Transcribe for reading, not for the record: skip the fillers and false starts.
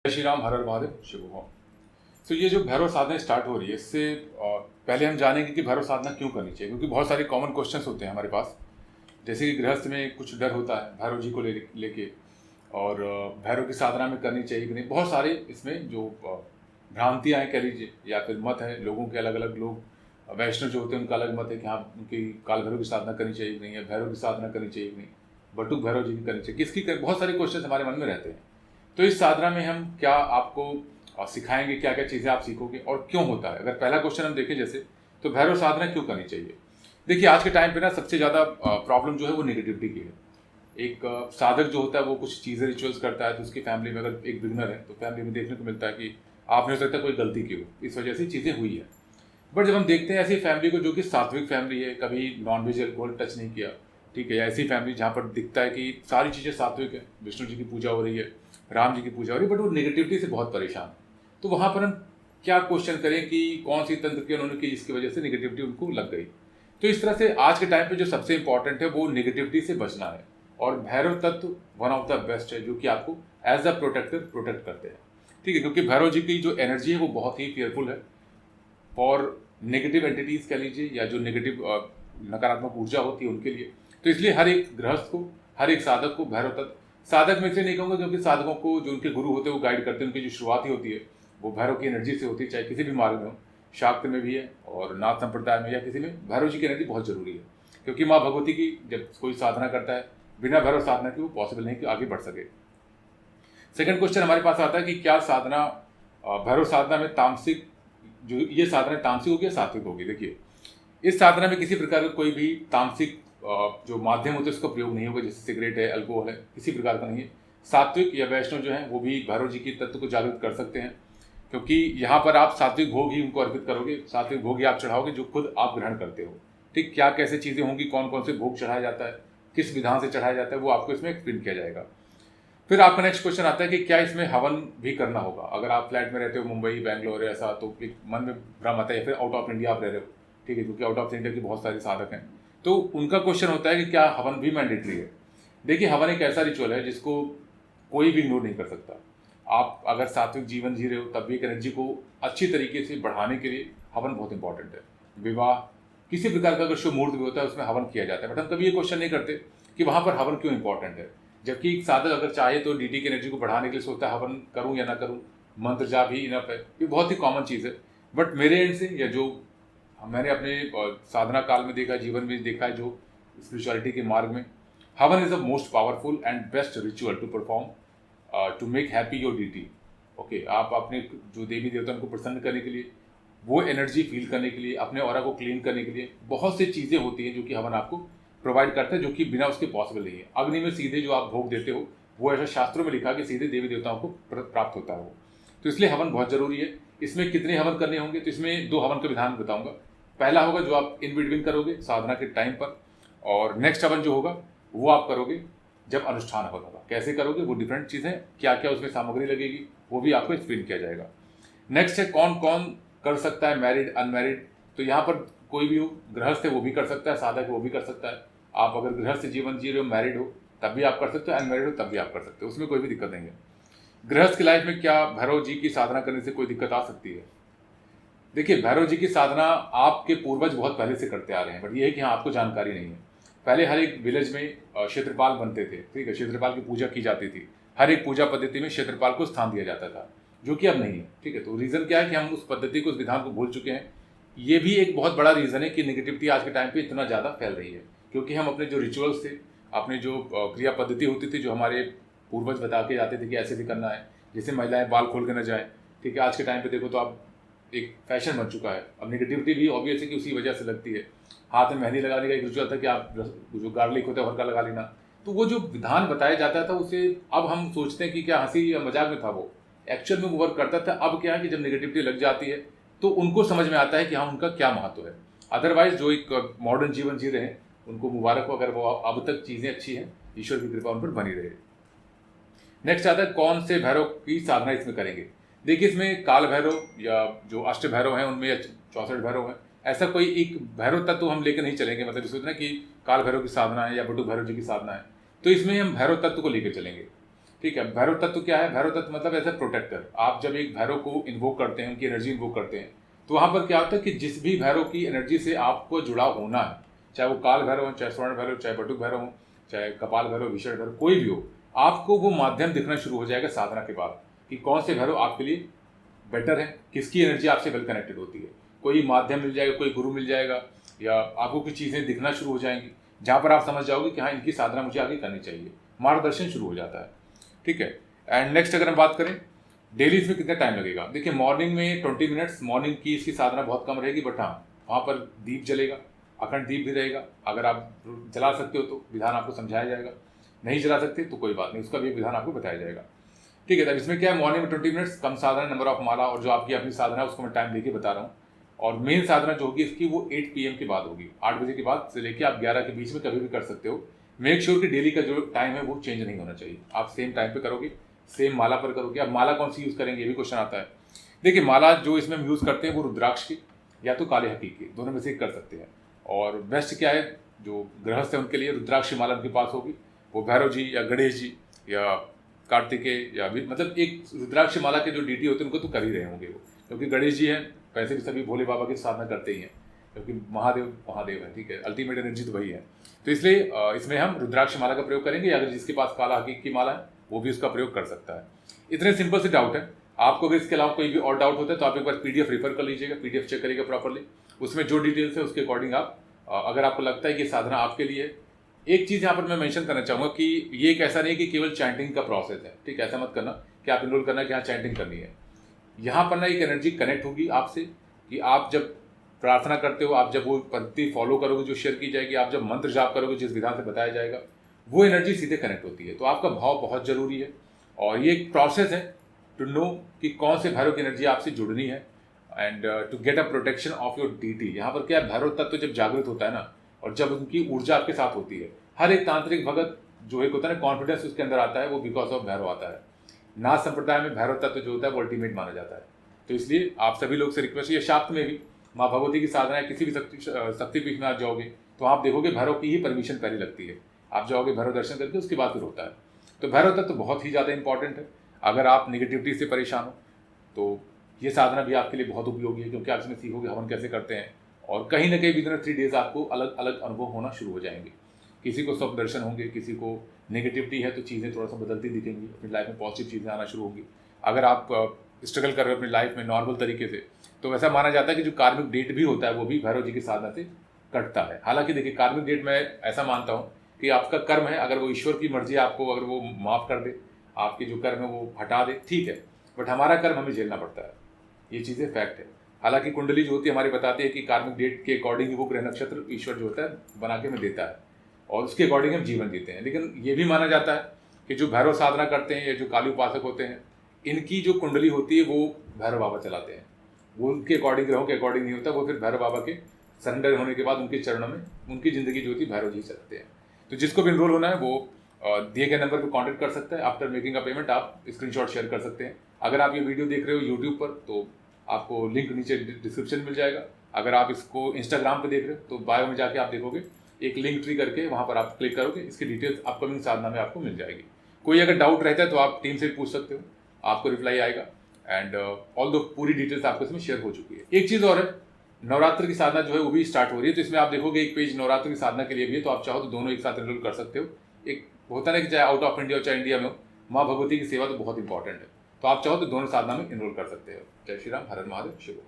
जय श्री राम, हर हर महादेव, शिव ओम। तो ये जो भैरव साधना स्टार्ट हो रही है, इससे पहले हम जानेंगे कि भैरव साधना क्यों करनी चाहिए, क्योंकि बहुत सारे कॉमन क्वेश्चंस होते हैं हमारे पास। जैसे कि गृहस्थ में कुछ डर होता है भैरव जी को लेके, और भैरव की साधना में करनी चाहिए कि नहीं। बहुत सारे इसमें जो भ्रांतियाँ हैं कह लीजिए, या फिर मत है लोगों के, अलग अलग लोग वैष्णव जो होते हैं उनका अलग मत है कि हाँ उनकी काल भैरव की साधना करनी चाहिए कि नहीं, है भैरव की साधना करनी चाहिए कि नहीं, बटुक भैरव जी की करनी चाहिए, किसकी बहुत सारे क्वेश्चन हमारे मन में रहते हैं। तो इस साधना में हम क्या आपको सिखाएंगे, क्या क्या चीज़ें आप सीखोगे और क्यों होता है। अगर पहला क्वेश्चन हम देखें जैसे, तो भैरव साधना क्यों करनी चाहिए। देखिए आज के टाइम पे ना सबसे ज़्यादा प्रॉब्लम जो है वो नेगेटिविटी की है। एक साधक जो होता है वो कुछ चीज़ें रिचुअल्स करता है, तो उसकी फैमिली में अगर एक बिगनर है तो फैमिली में देखने को मिलता है कि आपने हो सकता है कोई गलती की हो, इस वजह से चीज़ें हुई है। बट जब हम देखते हैं ऐसी फैमिली को जो कि सात्विक फैमिली है, कभी नॉनवेज अल्कोहल टच नहीं किया, ठीक है, ऐसी फैमिली जहाँ पर दिखता है कि सारी चीज़ें सात्विक है, विष्णु जी की पूजा हो रही है, राम जी की पूजा हो रही है, बट वो नेगेटिविटी से बहुत परेशान है। तो वहाँ पर हम क्या क्वेश्चन करें कि कौन सी तंत्र की उन्होंने की जिसकी वजह से नेगेटिविटी उनको लग गई। तो इस तरह से आज के टाइम पे जो सबसे इंपॉर्टेंट है वो नेगेटिविटी से बचना है, और भैरव तत्व वन ऑफ द बेस्ट है जो कि आपको एज अ प्रोटेक्टर प्रोटेक्ट करते हैं, ठीक है। क्योंकि भैरव जी की जो एनर्जी है वो बहुत ही फेयरफुल है और नेगेटिव एंटिटीज कह लीजिए, या जो नेगेटिव नकारात्मक ऊर्जा होती है उनके लिए। तो इसलिए हर एक गृहस्थ को, हर एक साधक को भैरव तत्व, साधक में से नहीं कहूँगा क्योंकि साधकों को जो उनके गुरु होते हैं वो गाइड करते हैं, उनकी जो शुरुआत ही होती है वो भैरव की एनर्जी से होती है, चाहे किसी भी मार्ग में हो, शाक्त में भी है और नाथ संप्रदाय में या किसी में, भैरव जी की एनर्जी बहुत जरूरी है। क्योंकि माँ भगवती की जब कोई साधना करता है बिना भैरव साधना के वो पॉसिबल नहीं कि आगे बढ़ सके। सेकंड क्वेश्चन हमारे पास आता है कि क्या साधना, भैरव साधना में तामसिक, जो ये साधना तामसिक होगी या सात्विक होगी। देखिए इस साधना में किसी प्रकार का कोई भी तामसिक जो माध्यम होते हैं उसका प्रयोग नहीं होगा, जैसे सिगरेट है, अल्कोहल है, किसी प्रकार का नहीं है। सात्विक या वैष्णव जो है वो भी भैरव जी की तत्व को जागृत कर सकते हैं, क्योंकि यहाँ पर आप सात्विक भोग ही उनको अर्पित करोगे, सात्विक भोग ही आप चढ़ाओगे जो खुद आप ग्रहण करते हो, ठीक। क्या कैसे चीज़ें होंगी, कौन कौन से भोग चढ़ाया जाता है, किस विधान से चढ़ाया जाता है, वो आपको इसमें एक्सप्लेन किया जाएगा। फिर आपका नेक्स्ट क्वेश्चन आता है कि क्या इसमें हवन भी करना होगा। अगर आप फ्लैट में रहते हो, मुंबई बैंगलोर ऐसा, तो एक मन में भ्रम आता है, या फिर आउट ऑफ इंडिया आप रह रहे हो, ठीक है, क्योंकि आउट ऑफ इंडिया के बहुत सारे साधक हैं, तो उनका क्वेश्चन होता है कि क्या हवन भी मैंडेटरी है। देखिए हवन एक ऐसा रिचुअल है जिसको कोई भी इग्नोर नहीं कर सकता। आप अगर सात्विक जीवन जी रहे हो तब भी एक एनर्जी को अच्छी तरीके से बढ़ाने के लिए हवन बहुत इंपॉर्टेंट है। विवाह, किसी प्रकार का अगर शुभ मुहूर्त भी होता है उसमें हवन किया जाता है, बट हम कभी ये क्वेश्चन नहीं करते कि वहाँ पर हवन क्यों इंपॉर्टेंट है। जबकि एक साधक अगर चाहे तो डीटी की एनर्जी को बढ़ाने के लिए सोचता है हवन करूं या ना करूं, मंत्र जाप ही इनफ है, ये बहुत ही कॉमन चीज़ है। बट मेरे एंड से, या जो मैंने अपने साधना काल में देखा, जीवन में देखा है, जो स्पिरिचुअलिटी के मार्ग में, havan is the most powerful and best ritual to perform to make happy your deity. Okay, आप अपने जो देवी देवता उनको प्रसन्न करने के लिए, वो एनर्जी फील करने के लिए, अपने ऑरा को क्लीन करने के लिए बहुत सी चीज़ें होती हैं जो कि हवन आपको प्रोवाइड करता है, जो कि बिना उसके पॉसिबल नहीं है। अग्नि में सीधे जो आप भोग देते हो वो ऐसा शास्त्रों में लिखा कि सीधे देवी देवताओं को प्राप्त होता है वो। तो इसलिए हवन बहुत जरूरी है। इसमें कितने हवन करने होंगे, तो इसमें 2 हवन का विधान बताऊंगा। पहला होगा जो आप इन बिटवीन करोगे साधना के टाइम पर, और नेक्स्ट हवन जो होगा वो आप करोगे जब अनुष्ठान हवन होगा। कैसे करोगे वो डिफरेंट चीज़ें, क्या क्या उसमें सामग्री लगेगी वो भी आपको एक्सप्लेन किया जाएगा। नेक्स्ट है कौन कौन कर सकता है, मैरिड अनमैरिड। तो यहाँ पर कोई भी हो, गृहस्थ है वो भी कर सकता है, साधक है वो भी कर सकता है। आप अगर गृहस्थ जीवन जी रहे हो, मैरिड हो तब भी आप कर सकते हो, अनमैरिड हो तब भी आप कर सकते हो, उसमें कोई भी दिक्कत नहीं है। गृहस्थ की लाइफ में क्या भैरव जी की साधना करने से कोई दिक्कत आ सकती है। देखिए भैरव जी की साधना आपके पूर्वज बहुत पहले से करते आ रहे हैं, बट ये है कि हाँ आपको जानकारी नहीं है। पहले हर एक विलेज में क्षेत्रपाल बनते थे, ठीक है, क्षेत्रपाल की पूजा की जाती थी। हर एक पूजा पद्धति में क्षेत्रपाल को स्थान दिया जाता था, जो कि अब नहीं है, ठीक है। तो रीज़न क्या है कि हम उस पद्धति को, उस विधान को भूल चुके हैं। ये भी एक बहुत बड़ा रीज़न है कि नेगेटिविटी आज के टाइम पे इतना ज़्यादा फैल रही है, क्योंकि हम अपने जो रिचुअल्स थे, अपने जो क्रिया पद्धति होती थी, जो हमारे पूर्वज बता के जाते थे कि ऐसे भी करना है, जैसे महिलाएं बाल खोल के न जाए, ठीक है, आज के टाइम पे देखो तो अब एक फैशन बन चुका है। अब नेगेटिविटी भी ऑब्वियस है कि उसी वजह से लगती है। हाथ में मेहंदी लगाने का एक रिचुअल था कि आप जो गार्लिक होता है हल्का लगा लेना, तो वो जो विधान बताया जाता था उसे अब हम सोचते हैं कि क्या हंसी या मजाक में था, वो एक्चुअल में वो वर्क करता था। अब क्या है कि जब नेगेटिविटी लग जाती है तो उनको समझ में आता है कि हाँ उनका क्या महत्व है। अदरवाइज जो एक मॉडर्न जीवन जी रहे हैं उनको मुबारक हो, अगर वो अब तक चीज़ें अच्छी हैं, ईश्वर की कृपा उन पर बनी रहे। नेक्स्ट आता है कौन से भैरव की साधना इसमें करेंगे। देखिए इसमें काल भैरव या जो अष्ट भैरव हैं उनमें, या 64 भैरव हैं, ऐसा कोई एक भैरव तत्व हम लेकर नहीं चलेंगे। मतलब सोचना कि काल भैरव की साधना है या बटुक भैरव जी की साधना है, तो इसमें हम भैरव तत्व को लेकर चलेंगे, ठीक है। भैरव तत्व क्या है? भैरव तत्व मतलब एज ए प्रोटेक्टर। आप जब एक भैरव को इन्वोक करते हैं, उनकी एनर्जी इन्वोक करते हैं, तो वहाँ पर क्या होता है कि जिस भी भैरव की एनर्जी से आपको जुड़ाव होना है, चाहे वो काल भैरव हो, चाहे स्वर्ण भैरव, चाहे बटुक भैरव हो, चाहे कपाल भैरव, विषण भैरव, कोई भी हो, आपको वो माध्यम दिखना शुरू हो जाएगा साधना के बाद कि कौन से भैरव आपके लिए बेटर है, किसकी एनर्जी आपसे वेल कनेक्टेड होती है। कोई माध्यम मिल जाएगा, कोई गुरु मिल जाएगा, या आपको कुछ चीज़ें दिखना शुरू हो जाएंगी जहाँ पर आप समझ जाओगे कि हाँ, इनकी साधना मुझे आगे करनी चाहिए। मार्गदर्शन शुरू हो जाता है, ठीक है। एंड नेक्स्ट अगर हम बात करें डेली इसमें कितना टाइम लगेगा, देखिए मॉर्निंग में 20 मिनट्स मॉर्निंग की इसकी साधना बहुत कम रहेगी, बट हाँ वहाँ पर दीप जलेगा, अखंड दीप भी रहेगा। अगर आप जला सकते हो तो विधान आपको समझाया जाएगा, नहीं जला सकते तो कोई बात नहीं, उसका भी विधान आपको बताया जाएगा, ठीक है। तब इसमें क्या है, मॉर्निंग में 20 मिनट्स, कम साधना, नंबर ऑफ माला, और जो आपकी अपनी साधना है उसको मैं टाइम लेके बता रहा हूँ। और मेन साधना जो होगी इसकी वो 8 PM के बाद होगी, 8 बजे के बाद से लेके आप 11 के बीच में कभी भी कर सकते हो। मेक श्योर कि डेली का जो टाइम है वो चेंज नहीं होना चाहिए, आप सेम टाइम पे करोगे, सेम माला पर करोगे। अब माला कौन सी यूज़ करेंगे ये भी क्वेश्चन आता है। देखिए माला जो इसमें हम यूज़ करते हैं वो रुद्राक्ष की या तो काले हकीक की, दोनों में से एक कर सकते हैं। और बेस्ट क्या है, जो गृहस्थ है उनके लिए रुद्राक्ष माला उनके पास होगी, वो भैरव जी या गणेश जी या कार्तिकेय या भी, मतलब एक रुद्राक्ष माला के जो डीटी होते हैं उनको तो कर ही रहे होंगे वो, क्योंकि गणेश जी हैं, वैसे भी सभी भोले बाबा की साधना करते ही हैं, क्योंकि महादेव महादेव है, ठीक है, अल्टीमेट एनर्जी तो वही है। तो इसलिए इसमें हम रुद्राक्ष माला का प्रयोग करेंगे, अगर जिसके पास काला हकीक की माला है वो भी उसका प्रयोग कर सकता है। इतने सिंपल से डाउट है। आपको अगर इसके अलावा कोई भी और डाउट होता है तो आप एक बार PDF रेफर कर लीजिएगा, PDF चेक करिएगा प्रॉपरली, उसमें जो डिटेल्स है उसके अकॉर्डिंग आप अगर आपको लगता है कि साधना आपके लिए। एक चीज़ यहाँ पर मैं मेंशन करना चाहूँगा कि ये एक ऐसा नहीं कि केवल चैंटिंग का प्रोसेस है, ठीक है, ऐसा मत करना कि आप इनरोल करना कि हाँ चैंटिंग करनी है। यहाँ पर ना एक एनर्जी कनेक्ट होगी आपसे कि आप जब प्रार्थना करते हो, आप जब वो पद्धति फॉलो करोगे जो शेयर की जाएगी, आप जब मंत्र जाप करोगे जिस विधान से बताया जाएगा, वो एनर्जी सीधे कनेक्ट होती है। तो आपका भाव बहुत ज़रूरी है, और ये एक प्रोसेस है टू नो कि कौन से भैरव की एनर्जी आपसे जुड़नी है, and to get a protection of your deity. यहाँ पर क्या है, भैरव तत्व जब जागृत होता है ना, और जब उनकी ऊर्जा आपके साथ होती है, हर एक तांत्रिक भगत जो एक होता है ना, कॉन्फिडेंस उसके अंदर आता है, वो बिकॉज ऑफ भैरव आता है। नाथ संप्रदाय में भैरव तत्व जो होता है वो अल्टीमेट माना जाता है। तो इसलिए आप सभी लोग से रिक्वेस्ट है, शाक्त में भी माँ भगवती की साधना है, किसी भी शक्तिपीठ में आप जाओगे तो आप देखोगे भैरव की ही परमिशन पहले लगती है। आप जाओगे भैरव दर्शन करके, उसके बाद फिर होता है। तो भैरव तत्व बहुत ही ज़्यादा इंपॉर्टेंट है। अगर आप निगेटिविटी से परेशान हो तो ये साधना भी आपके लिए बहुत उपयोगी है, क्योंकि आप इसमें सीखोगे हवन कैसे करते हैं, और कहीं ना कहीं विदिन 3 डेज आपको अलग अलग अनुभव होना शुरू हो जाएंगे। किसी को स्वप्न दर्शन होंगे, किसी को नेगेटिविटी है तो चीज़ें थोड़ा सा बदलती दिखेंगी, अपनी लाइफ में पॉजिटिव चीज़ें आना शुरू होंगी। अगर आप स्ट्रगल कर रहे हो अपनी लाइफ में नॉर्मल तरीके से, तो वैसा माना जाता है कि जो कार्मिक डेट भी होता है वो भी भैरव जी की साधना से कटता है। हालांकि देखिए कार्मिक डेट मैं ऐसा मानता हूँ कि आपका कर्म है, अगर वो ईश्वर की मर्जी है आपको अगर वो माफ़ कर दे, आपके जो कर्म है वो हटा दे, ठीक है, बट हमारा कर्म हमें झेलना पड़ता है, ये चीज़ें फैक्ट है। हालांकि कुंडली जो होती है हमारी बताती है कि कार्मिक डेट के अकॉर्डिंग वो ग्रह नक्षत्र ईश्वर जो होता है बना के हमें देता है, और उसके अकॉर्डिंग हम जीवन जीते हैं। लेकिन ये भी माना जाता है कि जो भैरव साधना करते हैं या जो काली उपासक होते हैं, इनकी जो कुंडली होती है वो भैरव बाबा चलाते हैं, वो उनके अकॉर्डिंग ग्रहों के अकॉर्डिंग नहीं होता, वो फिर भैरव बाबा के सरेंडर होने के बाद उनके चरणों में उनकी ज़िंदगी जो होती है भैरव जी चलाते हैं। तो जिसको भी इनरोल होना है वो दिए गए नंबर पर कांटेक्ट कर सकता है। आफ्टर मेकिंग अ पेमेंट आप स्क्रीनशॉट शेयर कर सकते हैं। अगर आप ये वीडियो देख रहे हो यूट्यूब पर तो आपको लिंक नीचे डिस्क्रिप्शन मिल जाएगा। अगर आप इसको इंस्टाग्राम पे देख रहे हो तो बायो में जाके आप देखोगे एक लिंक ट्री करके, वहाँ पर आप क्लिक करोगे, इसकी डिटेल्स अपकमिंग साधना में आपको मिल जाएगी। कोई अगर डाउट रहता है तो आप टीम से पूछ सकते हो, आपको रिप्लाई आएगा। एंड ऑल दो पूरी डिटेल्स आपको इसमें शेयर हो चुकी है। एक चीज़ और है, नवरात्र की साधना जो है वो भी स्टार्ट हो रही है, तो इसमें आप देखोगे एक पेज नवरात्र की साधना के लिए भी है, तो आप चाहो तो दोनों एक साथ एनरोल कर सकते हो। एक होता है कि चाहे आउट ऑफ इंडिया हो चाहे इंडिया में हो, माँ भगवती की सेवा तो बहुत इंपॉर्टेंट है, तो आप चाहो तो दोनों साधना में एनरोल कर सकते हो। जय श्री राम, हर हर महादेव, शिव।